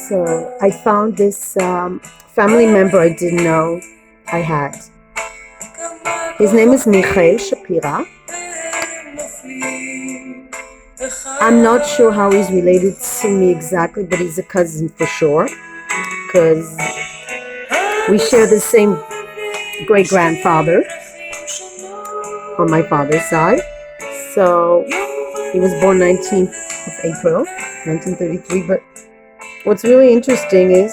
So I found this family member I didn't know I had. His name is Michael Shapira. I'm not sure how he's related to me exactly, but he's a cousin for sure, because we share the same great-grandfather on my father's side. So he was born 19th of April, 1933. But what's really interesting is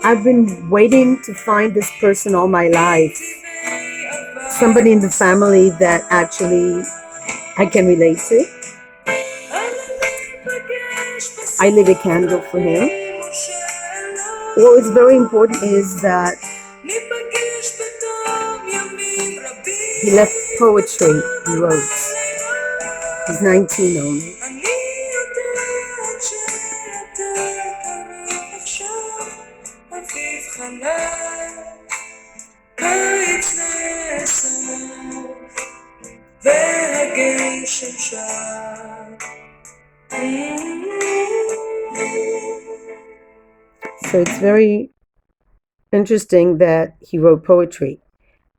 I've been waiting to find this person all my life. Somebody in the family that actually I can relate to. I lit a candle for him. What was very important is that he left poetry, he wrote. He's 19 only. So it's very interesting that he wrote poetry.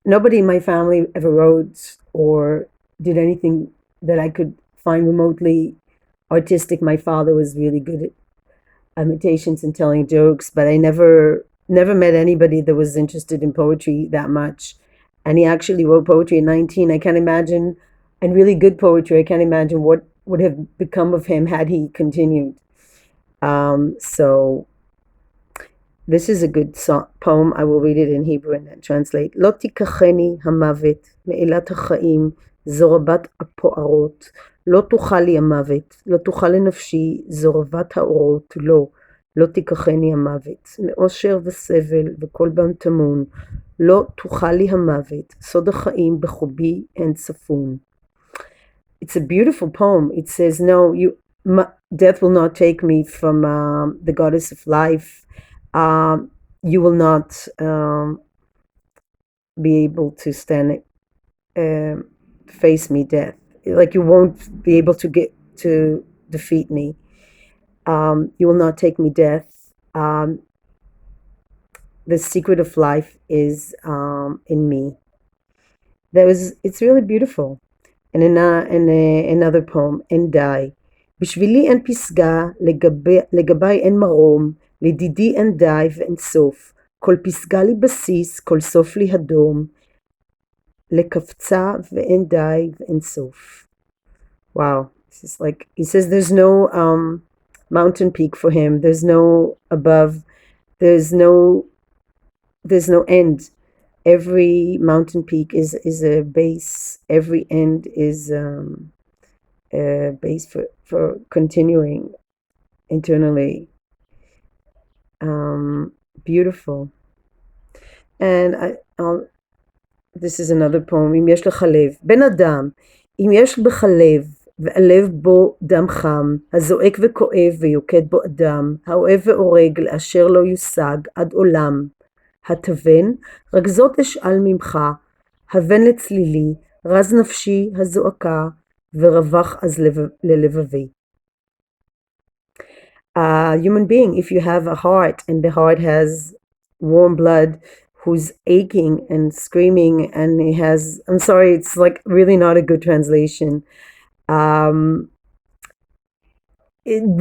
Nobody in my family ever wrote or did anything that I could find remotely artistic. My father was really good at imitations and telling jokes, but I never met anybody that was interested in poetry that much. And he actually wrote poetry at 19. I can't imagine, and really good poetry, I can't imagine what would have become of him had he continued. So this is a good poem. I will read it in Hebrew and then translate. לא תיקחני המוות מאילת החיים, זו רבת הפוערות. לא תוכל לי המוות, לא תוכל לנפשי, זו רבת האורות. לא תיקחני המוות, מאושר וסבל וכל בם טמון. לא תוכל לי המוות, סוד החיים בחובי אין צפון. It's a beautiful poem. It says, no, death will not take me from the goddess of life. You will not be able to face me, death. Like you won't be able to defeat me. You will not take me, death. The secret of life is in me. It's really beautiful. And another poem, אין די. בשבילי אין פסגה, לגבי אין מרום, לדידי אין די ואין סוף. כל פסגה לי בסיס, כל סוף לי הדום. לקפצה ואין די ואין סוף. Wow. This is like, he says there's no mountain peak for him. There's no above. There's no end. Every mountain peak is a base. Every end is a base for continuing internally. Beautiful. And this is another poem. אם יש לך לב, בן אדם, אם יש בך לב, והלב בו דם חם, הזועק וכואב ויוקד בו אדם, האוהב והורג לאשר לא יושג עד עולם. התבן, רק זאת אשאל ממך, הבן לצלילי, רז נפשי הזועקה, ורווח אז ללבבי. Human being, if you have a heart, and the heart has warm blood, who's aching and screaming, and it has, I'm sorry, it's like really not a good translation.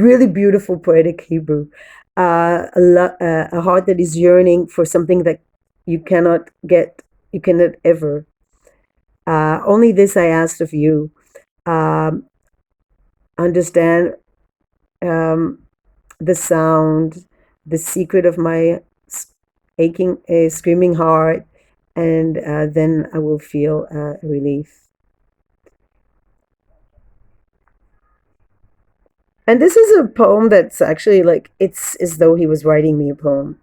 Really beautiful poetic Hebrew. A heart that is yearning for something that you cannot get, you cannot ever. Only this I asked of you. Understand the sound, the secret of my aching, screaming heart, and then I will feel relief. And this is a poem that's actually like, it's as though he was writing me a poem.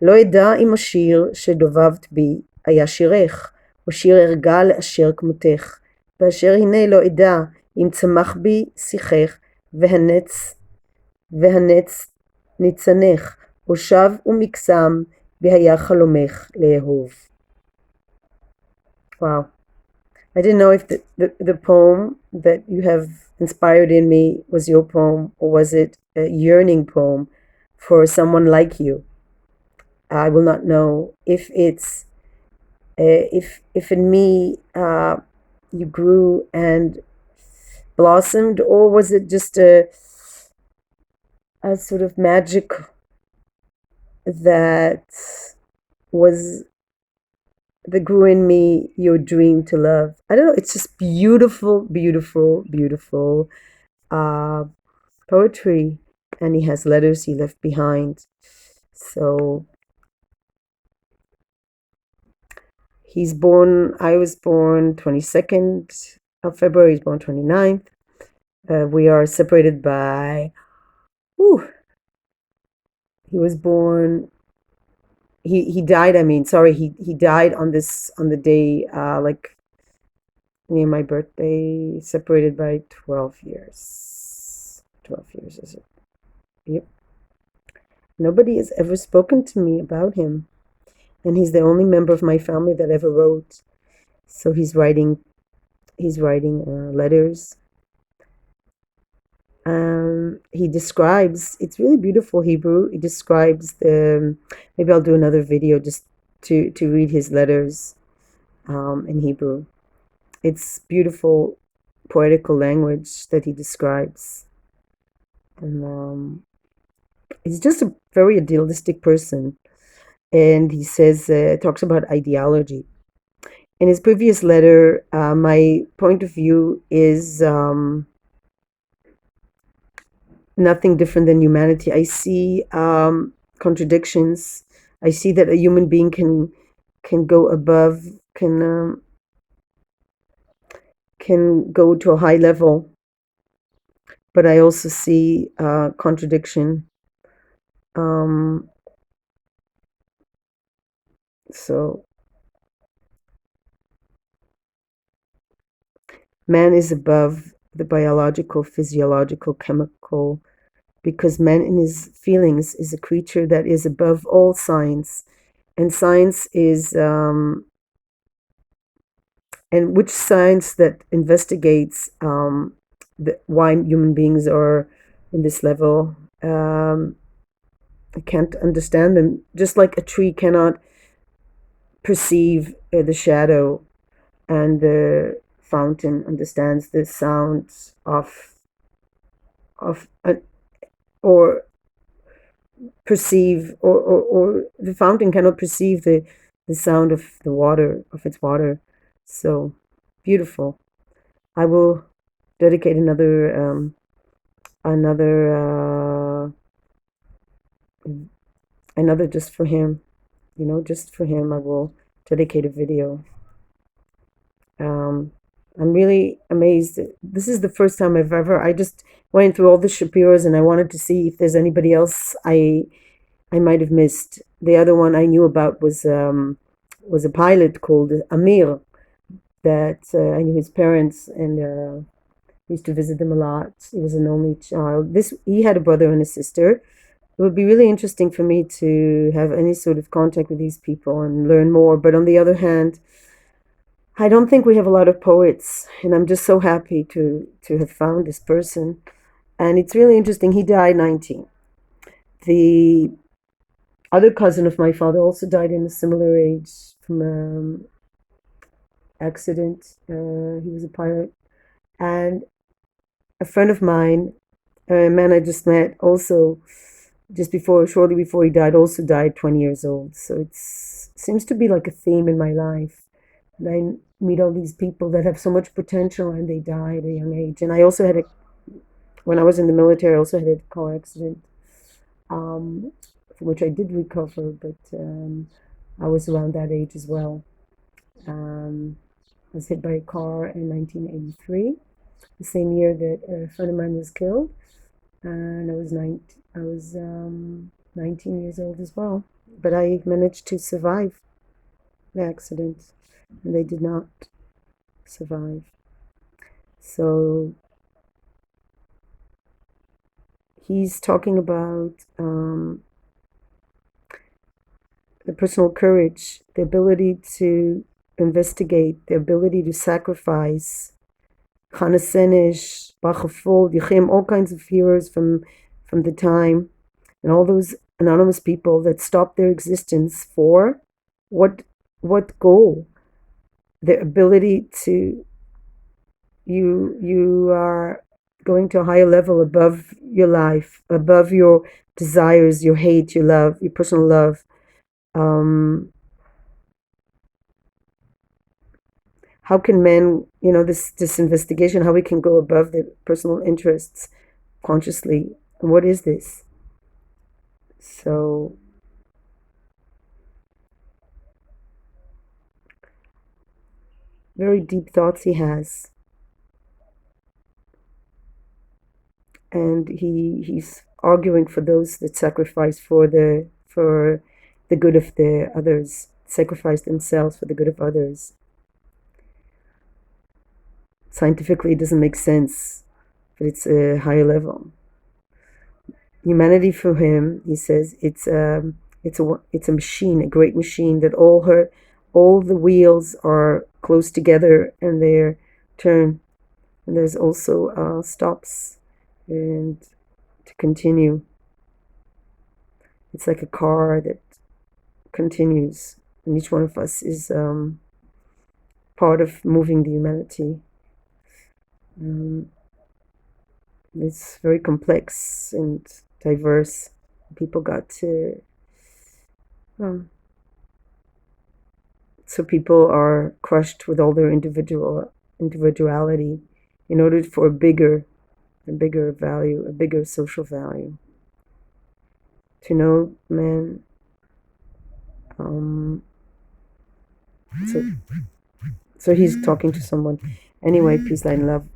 לא אדע אם השיר שדובבת בי היה שירך, או שיר ערגה לאשר כמותך, באשר הנה לא אדע אם צמח בי שיחך, והנץ ניצנך, או שב ומקסם והיה חלומך לאהוב. Wow. I didn't know if the poem that you have inspired in me was your poem, or was it a yearning poem for someone like you. I will not know if it's if in me you grew and blossomed, or was it just a sort of magic that was that grew in me your dream to love. I don't know. It's just beautiful, beautiful, beautiful uh, poetry, and he has letters he left behind. So he's born. I was born 22nd of February. He's born 29th. We are separated by. Whew, he was born. He died. I mean, sorry. He died on the day like near my birthday. Separated by 12 years. 12 years is it? Yep. Nobody has ever spoken to me about him, and he's the only member of my family that ever wrote. So he's writing letters. He describes, it's really beautiful Hebrew. He describes maybe I'll do another video just to read his letters in Hebrew. It's beautiful poetical language that he describes. And he's just a very idealistic person. And he says, talks about ideology. In his previous letter, my point of view is nothing different than humanity. I see contradictions. I see that a human being can go above, can go to a high level, but I also see contradiction. Um, so man is above the biological, physiological, chemical, because man in his feelings is a creature that is above all science. And science is, and which science that investigates why human beings are in this level. I can't understand them. Just like a tree cannot perceive the shadow, and the fountain understands the sounds of or perceive, or the fountain cannot perceive the sound of the water, of its water. So beautiful. I will dedicate another another just for him. Just for him, I will dedicate a video. I'm really amazed. This is the first time I just went through all the Shapiros, and I wanted to see if there's anybody else I might have missed. The other one I knew about was a pilot called Amir, that I knew his parents, and used to visit them a lot. He was an only child. He had a brother and a sister. It would be really interesting for me to have any sort of contact with these people and learn more. But on the other hand, I don't think we have a lot of poets, and I'm just so happy to have found this person. And it's really interesting. He died 19. The other cousin of my father also died in a similar age from an accident. He was a pilot. And a friend of mine, a man I just met, also shortly before he died, also died 20 years old. So it seems to be like a theme in my life. And I meet all these people that have so much potential, and they die at a young age. And I also when I was in the military, I also had a car accident, from which I did recover, but I was around that age as well. I was hit by a car in 1983, the same year that a friend of mine was killed, and I was 19 years old as well. But I managed to survive the accident, and they did not survive. So he's talking about the personal courage, the ability to investigate the ability to sacrifice. Chanesenesh, Bachafol, Yechim, all kinds of heroes from the time, and all those anonymous people that stopped their existence for what goal? The ability to you are going to a higher level above your life, above your desires, your hate, your love, your personal love. How can men, this investigation, how we can go above the personal interests consciously? And what is this? So very deep thoughts he has, and he's arguing for those that sacrifice for the good of the others, sacrifice themselves for the good of others. Scientifically, it doesn't make sense, but it's a higher level. Humanity for him, he says, it's a machine, a great machine that all the wheels are close together and they turn, and there's also stops and to continue. It's like a car that continues, and each one of us is part of moving the humanity. It's very complex and diverse. People got to so people are crushed with all their individuality in order for a bigger value, a bigger social value. To know man. So he's talking to someone. Anyway, peace, light, and love.